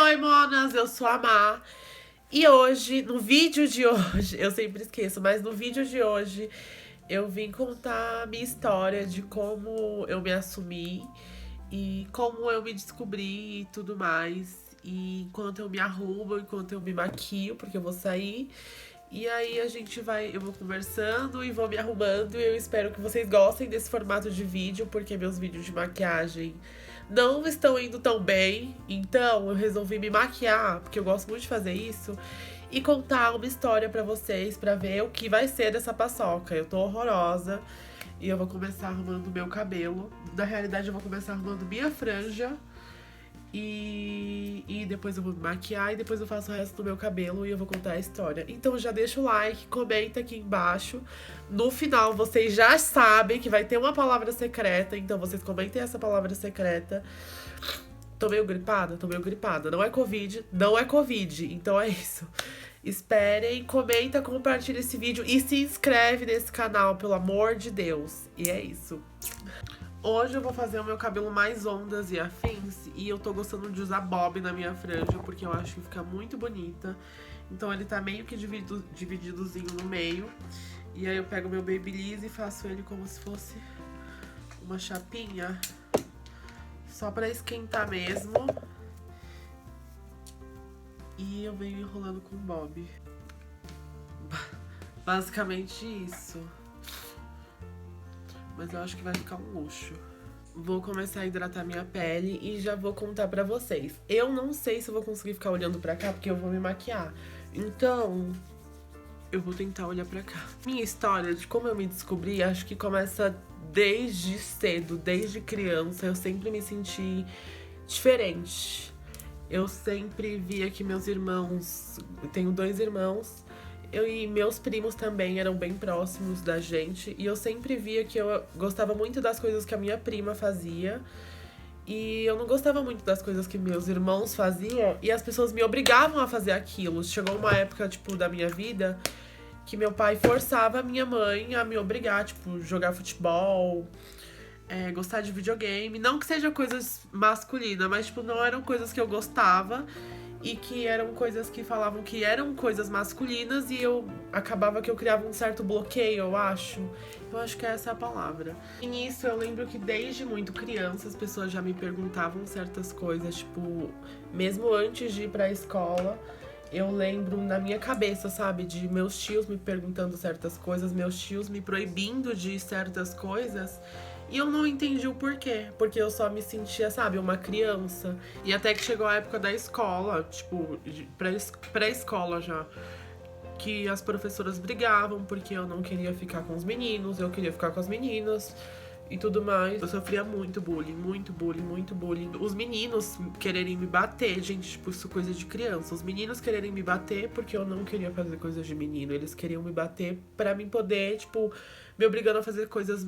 Oi, monas, eu sou a Má. E hoje, no vídeo de hoje, eu sempre esqueço, mas no vídeo de hoje eu vim contar a minha história de como eu me assumi e como eu me descobri e tudo mais. E enquanto eu me arrumo, enquanto eu me maquio, porque eu vou sair. E aí eu vou conversando e vou me arrumando. E eu espero que vocês gostem desse formato de vídeo, porque meus vídeos de maquiagem não estão indo tão bem. Então eu resolvi me maquiar, porque eu gosto muito de fazer isso, e contar uma história pra vocês, pra ver o que vai ser dessa paçoca. Eu tô horrorosa e eu vou começar arrumando meu cabelo. Na realidade, eu vou começar arrumando minha franja. E depois eu vou me maquiar e depois eu faço o resto do meu cabelo e eu vou contar a história. Então já deixa o like, comenta aqui embaixo. No final vocês já sabem que vai ter uma palavra secreta, então vocês comentem essa palavra secreta. Tô meio gripada? Tô meio gripada. Não é Covid, não é Covid, então é isso. Esperem, comenta, compartilha esse vídeo e se inscreve nesse canal, pelo amor de Deus. E é isso. Hoje eu vou fazer o meu cabelo mais ondas e afins. E eu tô gostando de usar bob na minha franja, porque eu acho que fica muito bonita. Então ele tá meio que divididozinho no meio. E aí eu pego meu Babyliss e faço ele como se fosse uma chapinha. Só pra esquentar mesmo. E eu venho enrolando com bob. Basicamente isso. Mas eu acho que vai ficar um luxo. Vou começar a hidratar minha pele e já vou contar pra vocês. Eu não sei se eu vou conseguir ficar olhando pra cá, porque eu vou me maquiar. Então, eu vou tentar olhar pra cá. Minha história de como eu me descobri, acho que começa desde cedo, desde criança. Eu sempre me senti diferente. Eu sempre via que meus irmãos... Eu tenho 2 irmãos. E meus primos também eram bem próximos da gente. E eu sempre via que eu gostava muito das coisas que a minha prima fazia. E eu não gostava muito das coisas que meus irmãos faziam. E as pessoas me obrigavam a fazer aquilo. Chegou uma época, tipo, da minha vida que meu pai forçava a minha mãe a me obrigar, tipo, jogar futebol, gostar de videogame. Não que seja coisas masculinas, mas, tipo, não eram coisas que eu gostava. E que eram coisas que falavam que eram coisas masculinas e eu acabava que eu criava um certo bloqueio, eu acho. Eu acho que é essa a palavra. E nisso eu lembro que desde muito criança as pessoas já me perguntavam certas coisas, tipo, mesmo antes de ir pra escola, eu lembro na minha cabeça, sabe, de meus tios me perguntando certas coisas, meus tios me proibindo de certas coisas. E eu não entendi o porquê, porque eu só me sentia, sabe, uma criança. E até que chegou a época da escola, tipo, pré-escola já, que as professoras brigavam porque eu não queria ficar com os meninos, eu queria ficar com as meninas e tudo mais. Eu sofria muito bullying, muito bullying, muito bullying. Os meninos quererem me bater, gente, tipo, isso é coisa de criança. Os meninos quererem me bater porque eu não queria fazer coisas de menino. Eles queriam me bater pra mim poder, tipo, me obrigando a fazer coisas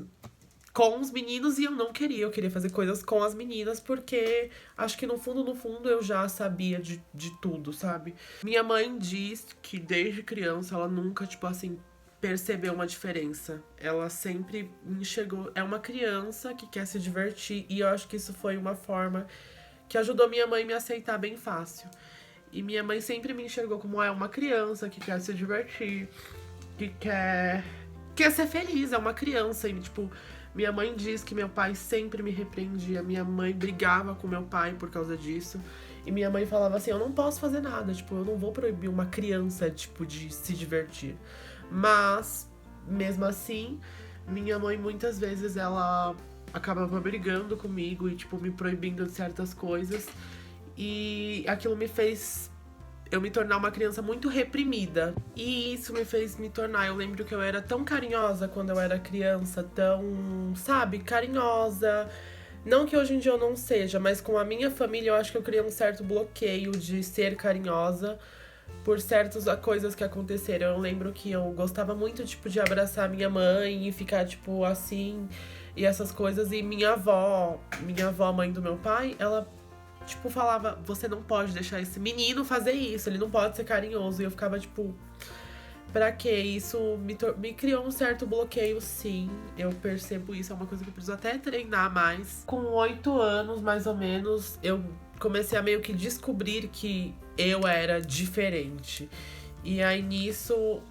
com os meninos e eu não queria. Eu queria fazer coisas com as meninas porque acho que no fundo eu já sabia de tudo, sabe? Minha mãe diz que desde criança ela nunca, tipo assim, percebeu uma diferença. Ela sempre enxergou... É uma criança que quer se divertir e eu acho que isso foi uma forma que ajudou minha mãe a me aceitar bem fácil. E minha mãe sempre me enxergou como uma criança que quer se divertir, que quer ser feliz, é uma criança. E, tipo, minha mãe diz que meu pai sempre me repreendia. Minha mãe brigava com meu pai por causa disso. E minha mãe falava assim, eu não posso fazer nada, tipo, eu não vou proibir uma criança, tipo, de se divertir. Mas, mesmo assim, minha mãe muitas vezes ela acabava brigando comigo e, tipo, me proibindo de certas coisas. E aquilo me fez eu me tornar uma criança muito reprimida. E isso me fez me tornar... Eu lembro que eu era tão carinhosa quando eu era criança, tão, sabe, carinhosa. Não que hoje em dia eu não seja, mas com a minha família eu acho que eu criei um certo bloqueio de ser carinhosa por certas coisas que aconteceram. Eu lembro que eu gostava muito, tipo, de abraçar minha mãe e ficar, tipo, assim, e essas coisas. E minha avó, mãe do meu pai, ela, tipo, falava, você não pode deixar esse menino fazer isso, ele não pode ser carinhoso. E eu ficava, tipo, pra quê? Isso me criou um certo bloqueio, sim. Eu percebo isso, é uma coisa que eu preciso até treinar mais. Com 8 anos, mais ou menos, eu comecei a meio que descobrir que eu era diferente. E aí nisso,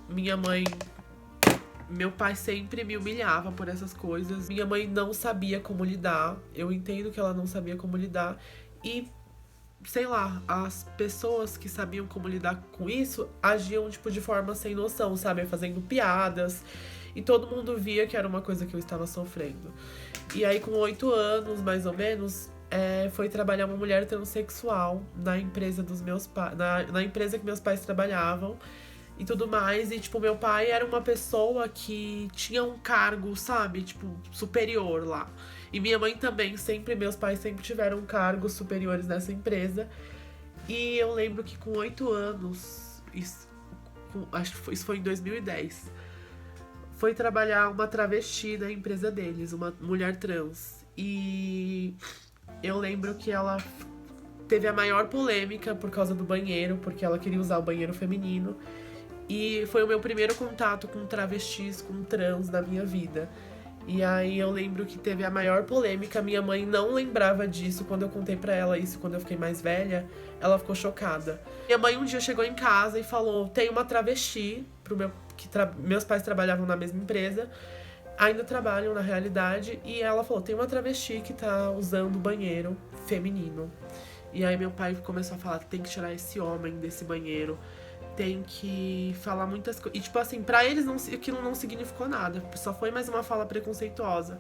meu pai sempre me humilhava por essas coisas. Minha mãe não sabia como lidar. Eu entendo que ela não sabia como lidar. E, sei lá, as pessoas que sabiam como lidar com isso agiam, tipo, de forma sem noção, sabe? Fazendo piadas. E todo mundo via que era uma coisa que eu estava sofrendo. E aí, com 8 anos, mais ou menos, foi trabalhar uma mulher transexual na empresa dos meus pais, na empresa que meus pais trabalhavam e tudo mais. E, tipo, meu pai era uma pessoa que tinha um cargo, sabe? Tipo, superior lá. E minha mãe também, meus pais sempre tiveram cargos superiores nessa empresa. E eu lembro que com 8 anos, acho que isso foi em 2010, foi trabalhar uma travesti na empresa deles, uma mulher trans. E eu lembro que ela teve a maior polêmica por causa do banheiro, porque ela queria usar o banheiro feminino. E foi o meu primeiro contato com travestis, com trans na minha vida. E aí eu lembro que teve a maior polêmica. Minha mãe não lembrava disso. Quando eu contei pra ela isso, quando eu fiquei mais velha, ela ficou chocada. Minha mãe um dia chegou em casa e falou: tem uma travesti, meus pais trabalhavam na mesma empresa, ainda trabalham na realidade, e ela falou: tem uma travesti que tá usando o banheiro feminino. E aí meu pai começou a falar: tem que tirar esse homem desse banheiro, tem que falar muitas coisas. E, tipo assim, pra eles aquilo não significou nada. Só foi mais uma fala preconceituosa.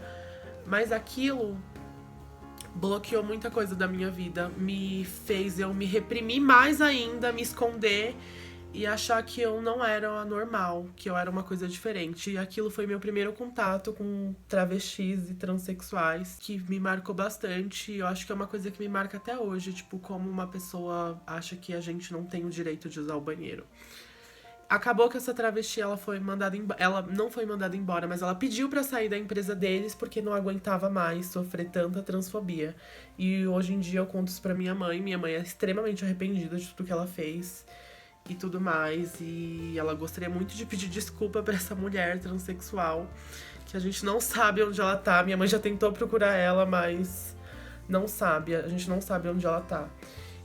Mas aquilo bloqueou muita coisa da minha vida. Me fez eu me reprimir mais ainda, me esconder e achar que eu não era normal, que eu era uma coisa diferente. E aquilo foi meu primeiro contato com travestis e transexuais, que me marcou bastante. E eu acho que é uma coisa que me marca até hoje, tipo, como uma pessoa acha que a gente não tem o direito de usar o banheiro. Acabou que essa travesti, ela não foi mandada embora, mas ela pediu pra sair da empresa deles porque não aguentava mais sofrer tanta transfobia. E hoje em dia eu conto isso pra minha mãe é extremamente arrependida de tudo que ela fez e tudo mais, e ela gostaria muito de pedir desculpa pra essa mulher transexual, que a gente não sabe onde ela tá. Minha mãe já tentou procurar ela, mas a gente não sabe onde ela tá.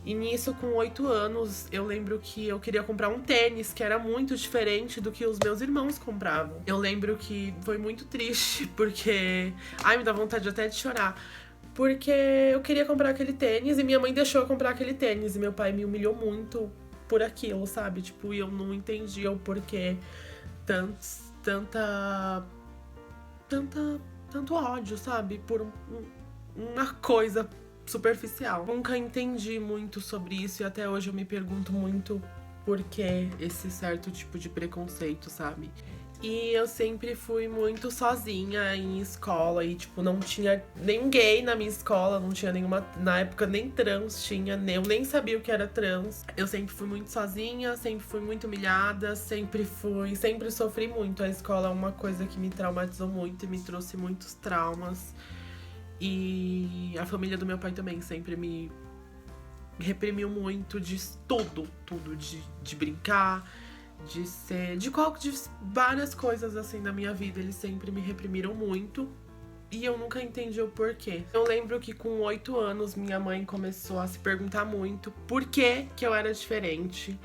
E nisso, com 8 anos, eu lembro que eu queria comprar um tênis que era muito diferente do que os meus irmãos compravam. Eu lembro que foi muito triste, porque... Ai, me dá vontade até de chorar. Porque eu queria comprar aquele tênis e minha mãe deixou eu comprar aquele tênis. E meu pai me humilhou muito por aquilo, sabe? Tipo, eu não entendia o porquê tanto ódio, sabe? Por uma coisa superficial. Nunca entendi muito sobre isso e até hoje eu me pergunto muito por que esse certo tipo de preconceito, sabe? E eu sempre fui muito sozinha em escola e, tipo, não tinha ninguém na minha escola, não tinha nenhuma... Na época, nem trans tinha, eu nem sabia o que era trans. Eu sempre fui muito sozinha, sempre fui muito humilhada, sempre sofri muito. A escola é uma coisa que me traumatizou muito e me trouxe muitos traumas. E a família do meu pai também sempre me reprimiu muito de tudo, de brincar, de várias coisas assim na minha vida. Eles sempre me reprimiram muito e eu nunca entendi o porquê. Eu lembro que com 8 anos minha mãe começou a se perguntar muito por que eu era diferente.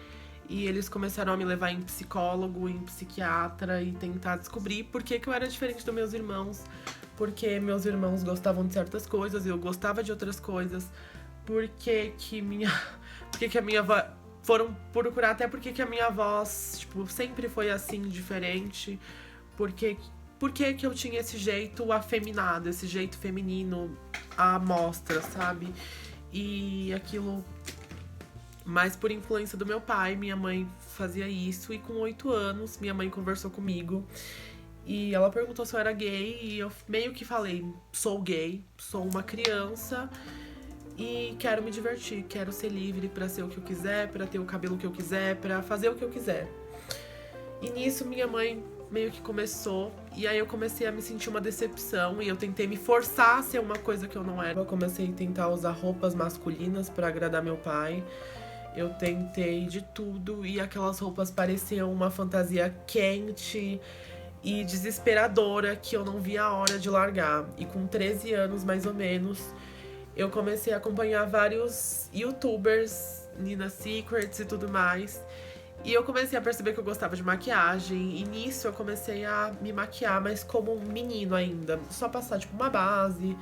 E eles começaram a me levar em psicólogo, em psiquiatra e tentar descobrir por que eu era diferente dos meus irmãos. Porque meus irmãos gostavam de certas coisas e eu gostava de outras coisas. Por que a minha avó... Foram procurar até por que a minha voz, tipo, sempre foi assim, diferente. Por que eu tinha esse jeito afeminado, esse jeito feminino à mostra, sabe? E aquilo... Mas por influência do meu pai, minha mãe fazia isso. E com 8 anos, minha mãe conversou comigo. E ela perguntou se eu era gay. E eu meio que falei, sou gay, sou uma criança. E quero me divertir, quero ser livre pra ser o que eu quiser, pra ter o cabelo que eu quiser, pra fazer o que eu quiser. E nisso minha mãe meio que começou. E aí eu comecei a me sentir uma decepção. E eu tentei me forçar a ser uma coisa que eu não era. Eu comecei a tentar usar roupas masculinas pra agradar meu pai. Eu tentei de tudo e aquelas roupas pareciam uma fantasia quente e desesperadora que eu não via a hora de largar. E com 13 anos, mais ou menos, eu comecei a acompanhar vários youtubers, Nina Secrets e tudo mais. E eu comecei a perceber que eu gostava de maquiagem. E nisso eu comecei a me maquiar, mas como um menino ainda. Só passar, tipo, uma base,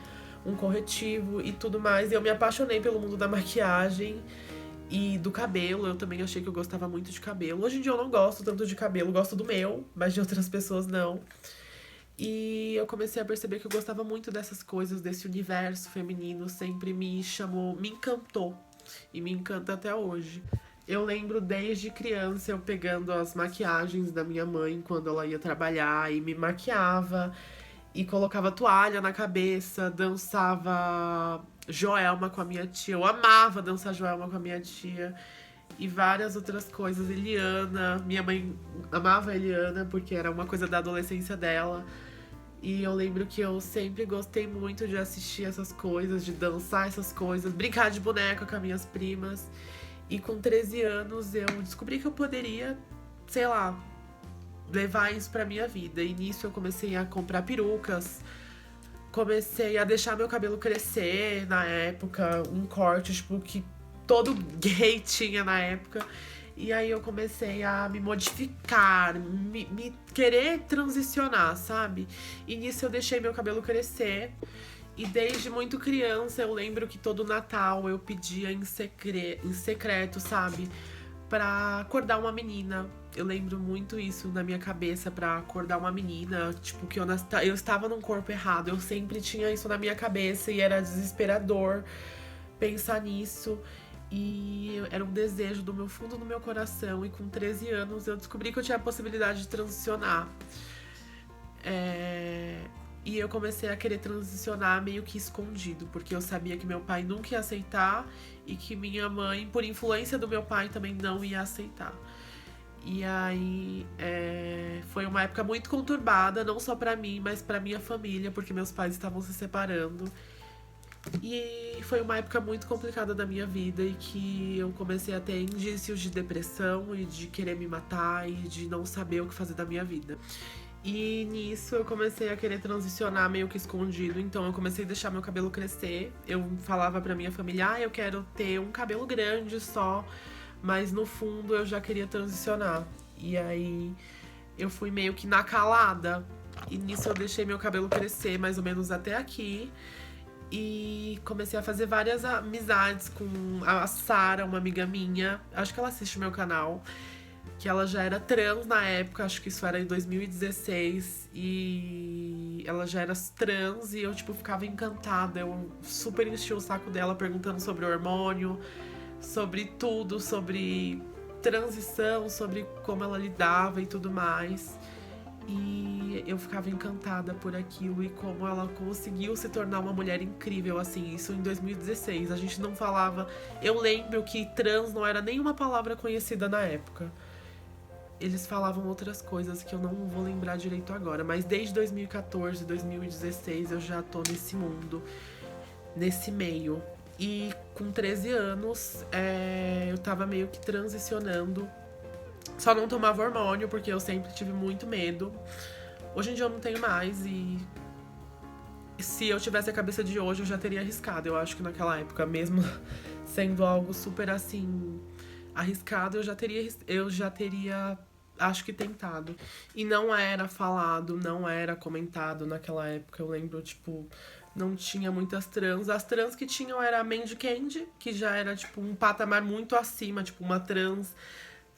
um corretivo e tudo mais. E eu me apaixonei pelo mundo da maquiagem e do cabelo. Eu também achei que eu gostava muito de cabelo. Hoje em dia eu não gosto tanto de cabelo, gosto do meu, mas de outras pessoas não. E eu comecei a perceber que eu gostava muito dessas coisas, desse universo feminino, sempre me chamou, me encantou. E me encanta até hoje. Eu lembro desde criança eu pegando as maquiagens da minha mãe quando ela ia trabalhar e me maquiava e colocava toalha na cabeça, dançava Joelma com a minha tia. Eu amava dançar Joelma com a minha tia e várias outras coisas. Eliana, minha mãe amava a Eliana porque era uma coisa da adolescência dela. E eu lembro que eu sempre gostei muito de assistir essas coisas, de dançar essas coisas, brincar de boneca com as minhas primas. E com 13 anos eu descobri que eu poderia, sei lá, levar isso pra minha vida. E nisso eu comecei a comprar perucas, comecei a deixar meu cabelo crescer na época, um corte, tipo, que todo gay tinha na época. E aí eu comecei a me modificar, me querer transicionar, sabe? E nisso eu deixei meu cabelo crescer. E desde muito criança eu lembro que todo Natal eu pedia em secreto, sabe? Pra acordar uma menina. Eu lembro muito isso na minha cabeça, pra acordar uma menina. Tipo, que eu estava num corpo errado. Eu sempre tinha isso na minha cabeça e era desesperador pensar nisso. E era um desejo do meu fundo do meu coração. E com 13 anos eu descobri que eu tinha a possibilidade de transicionar. E eu comecei a querer transicionar meio que escondido, porque eu sabia que meu pai nunca ia aceitar e que minha mãe, por influência do meu pai, também não ia aceitar. E aí foi uma época muito conturbada, não só pra mim, mas pra minha família, porque meus pais estavam se separando. E foi uma época muito complicada da minha vida e que eu comecei a ter indícios de depressão e de querer me matar e de não saber o que fazer da minha vida. E nisso eu comecei a querer transicionar meio que escondido, então eu comecei a deixar meu cabelo crescer. Eu falava pra minha família, eu quero ter um cabelo grande só, mas no fundo eu já queria transicionar. E aí eu fui meio que na calada, e nisso eu deixei meu cabelo crescer mais ou menos até aqui. E comecei a fazer várias amizades com a Sara, uma amiga minha. Acho que ela assiste o meu canal. Que ela já era trans na época, acho que isso era em 2016. E ela já era trans e eu, tipo, ficava encantada. Eu super enchi o saco dela perguntando sobre hormônio, sobre tudo, sobre transição, sobre como ela lidava e tudo mais. E eu ficava encantada por aquilo e como ela conseguiu se tornar uma mulher incrível, assim, isso em 2016. A gente não falava... Eu lembro que trans não era nenhuma palavra conhecida na época. Eles falavam outras coisas que eu não vou lembrar direito agora. Mas desde 2014, 2016 eu já tô nesse mundo, nesse meio. E com 13 anos eu tava meio que transicionando. Só não tomava hormônio, porque eu sempre tive muito medo. Hoje em dia eu não tenho mais e... Se eu tivesse a cabeça de hoje, eu já teria arriscado. Eu acho que naquela época, mesmo sendo algo super, assim, arriscado, eu já teria, acho que tentado. E não era falado, não era comentado naquela época. Eu lembro, tipo, não tinha muitas trans. As trans que tinham era a Mandy Candy, que já era, tipo, um patamar muito acima, tipo, uma trans...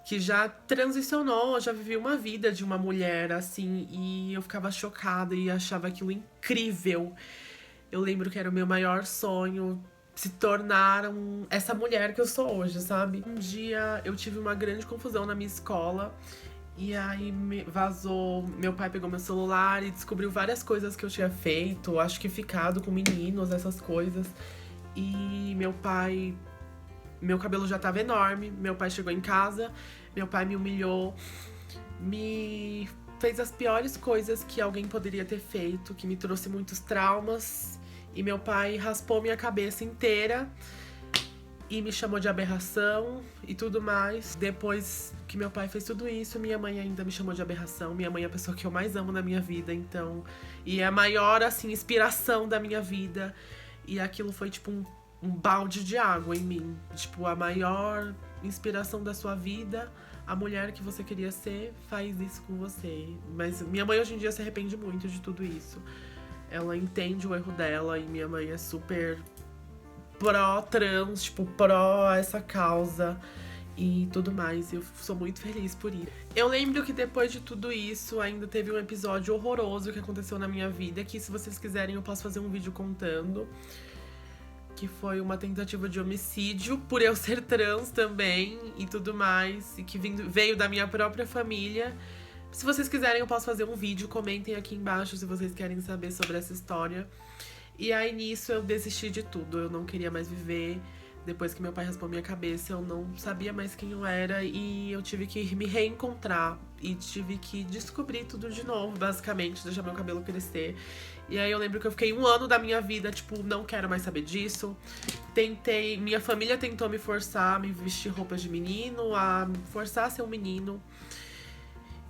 que já transicionou, já viveu uma vida de uma mulher, assim, e eu ficava chocada e achava aquilo incrível. Eu lembro que era o meu maior sonho se tornar essa mulher que eu sou hoje, sabe? Um dia eu tive uma grande confusão na minha escola e aí vazou, meu pai pegou meu celular e descobriu várias coisas que eu tinha feito, acho que ficado com meninos, essas coisas. E meu cabelo já tava enorme, meu pai chegou em casa, meu pai me humilhou, me fez as piores coisas que alguém poderia ter feito, que me trouxe muitos traumas. E meu pai raspou minha cabeça inteira e me chamou de aberração e tudo mais. Depois que meu pai fez tudo isso, minha mãe ainda me chamou de aberração. Minha mãe é a pessoa que eu mais amo na minha vida, então... E é a maior, assim, inspiração da minha vida. E aquilo foi, tipo, um balde de água em mim. Tipo, a maior inspiração da sua vida, a mulher que você queria ser, faz isso com você. Mas minha mãe hoje em dia se arrepende muito de tudo isso. Ela entende o erro dela e minha mãe é super pró-trans, tipo, pró essa causa e tudo mais. Eu sou muito feliz por isso. Eu lembro que depois de tudo isso, ainda teve um episódio horroroso que aconteceu na minha vida, que se vocês quiserem eu posso fazer um vídeo contando. Que foi uma tentativa de homicídio, por eu ser trans também e tudo mais, e que veio da minha própria família. Se vocês quiserem eu posso fazer um vídeo, comentem aqui embaixo se vocês querem saber sobre essa história. E aí nisso eu desisti de tudo, eu não queria mais viver. Depois que meu pai raspou minha cabeça, eu não sabia mais quem eu era e eu tive que me reencontrar e tive que descobrir tudo de novo, basicamente, deixar meu cabelo crescer. E aí eu lembro que eu fiquei 1 ano da minha vida, tipo, não quero mais saber disso. Minha família tentou me forçar a me vestir roupas de menino, a me forçar a ser um menino.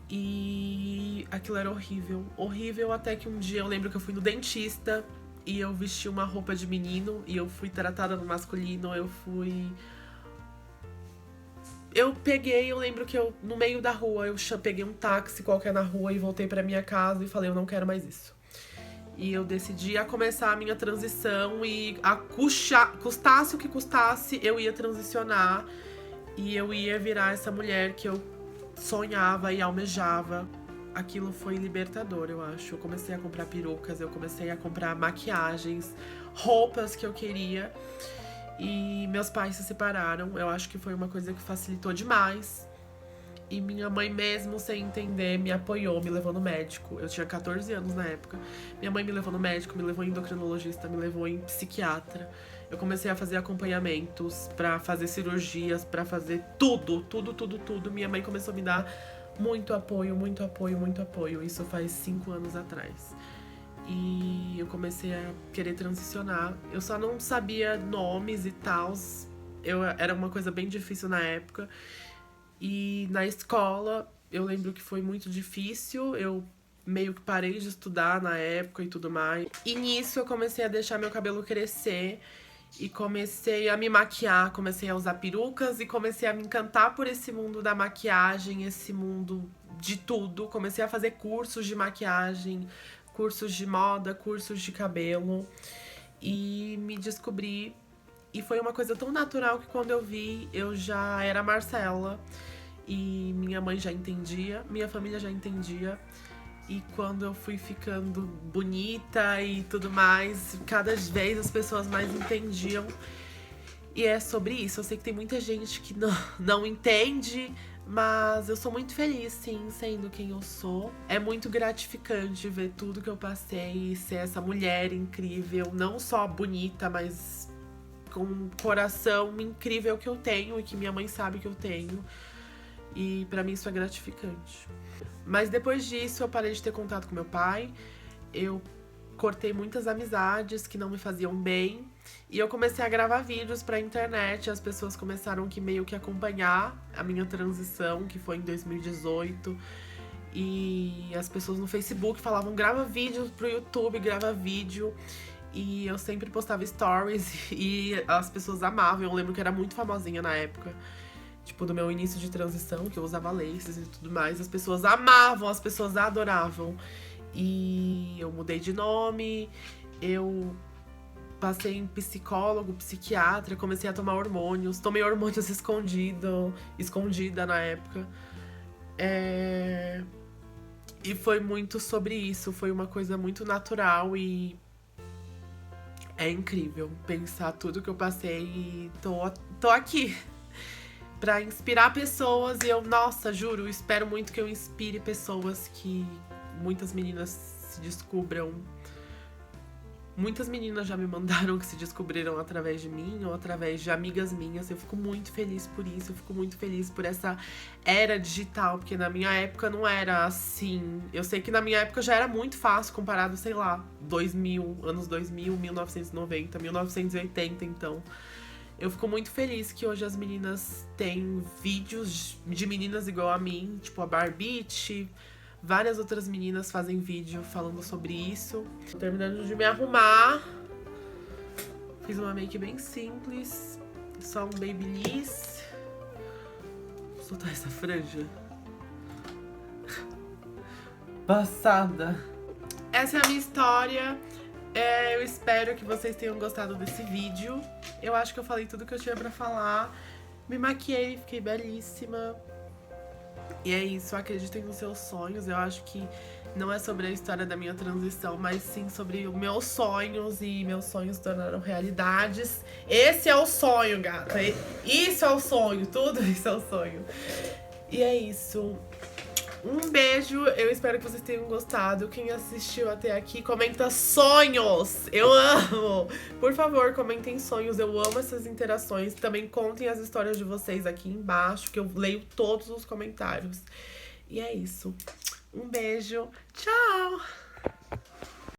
E aquilo era horrível, horrível, até que um dia eu lembro que eu fui no dentista e eu vesti uma roupa de menino e eu fui tratada no masculino, eu lembro que no meio da rua, eu peguei um táxi qualquer na rua e voltei pra minha casa e falei, eu não quero mais isso. E eu decidi a começar a minha transição e custasse o que custasse, eu ia transicionar e eu ia virar essa mulher que eu sonhava e almejava. Aquilo foi libertador, eu acho. Eu comecei a comprar perucas, eu comecei a comprar maquiagens, roupas que eu queria. E meus pais se separaram. Eu acho que foi uma coisa que facilitou demais. E minha mãe, mesmo sem entender, me apoiou, me levou no médico. Eu tinha 14 anos na época. Minha mãe me levou no médico, me levou em endocrinologista, me levou em psiquiatra. Eu comecei a fazer acompanhamentos pra fazer cirurgias, pra fazer tudo. Minha mãe começou a me dar muito apoio, muito apoio, muito apoio. Isso faz 5 anos atrás. E eu comecei a querer transicionar. Eu só não sabia nomes e tal. Era uma coisa bem difícil na época. E na escola, eu lembro que foi muito difícil. Eu meio que parei de estudar na época e tudo mais. E nisso eu comecei a deixar meu cabelo crescer. E comecei a me maquiar, comecei a usar perucas e comecei a me encantar por esse mundo da maquiagem, esse mundo de tudo. Comecei a fazer cursos de maquiagem, cursos de moda, cursos de cabelo e me descobri. E foi uma coisa tão natural que quando eu vi, eu já era Marcela e minha mãe já entendia, minha família já entendia. E quando eu fui ficando bonita e tudo mais, cada vez as pessoas mais entendiam. E é sobre isso. Eu sei que tem muita gente que não entende, mas eu sou muito feliz, sim, sendo quem eu sou. É muito gratificante ver tudo que eu passei e ser essa mulher incrível, não só bonita, mas com um coração incrível que eu tenho e que minha mãe sabe que eu tenho. E pra mim isso é gratificante. Mas depois disso eu parei de ter contato com meu pai, eu cortei muitas amizades que não me faziam bem e eu comecei a gravar vídeos pra internet. As pessoas começaram meio que acompanhar a minha transição, que foi em 2018. E as pessoas no Facebook falavam, grava vídeo pro YouTube, grava vídeo. E eu sempre postava stories e as pessoas amavam. Eu lembro que era muito famosinha na época. Tipo, do meu início de transição, que eu usava laces e tudo mais. As pessoas amavam, as pessoas adoravam. E eu mudei de nome, eu passei em psicólogo, psiquiatra, comecei a tomar hormônios. Tomei hormônios escondida na época. E foi muito sobre isso, foi uma coisa muito natural e é incrível pensar tudo que eu passei e tô aqui pra inspirar pessoas. E eu, nossa, juro, espero muito que eu inspire pessoas, que muitas meninas se descubram. Muitas meninas já me mandaram que se descobriram através de mim ou através de amigas minhas. Eu fico muito feliz por isso, eu fico muito feliz por essa era digital, porque na minha época não era assim. Eu sei que na minha época já era muito fácil comparado, sei lá, 2000, anos 2000, 1990, 1980, então. Eu fico muito feliz que hoje as meninas têm vídeos de meninas igual a mim, tipo a Barbite. Várias outras meninas fazem vídeo falando sobre isso. Tô terminando de me arrumar. Fiz uma make bem simples, só um babyliss. Vou soltar essa franja. Passada. Essa é a minha história. Eu espero que vocês tenham gostado desse vídeo. Eu acho que eu falei tudo que eu tinha pra falar. Me maquiei, fiquei belíssima. E é isso, acreditem nos seus sonhos. Eu acho que não é sobre a história da minha transição, mas sim sobre os meus sonhos. E meus sonhos se tornaram realidades. Esse é o sonho, gata. Isso é o sonho, tudo isso é o sonho. E é isso. Um beijo, eu espero que vocês tenham gostado. Quem assistiu até aqui, comenta sonhos! Eu amo! Por favor, comentem sonhos, eu amo essas interações. Também contem as histórias de vocês aqui embaixo, que eu leio todos os comentários. E é isso. Um beijo, tchau!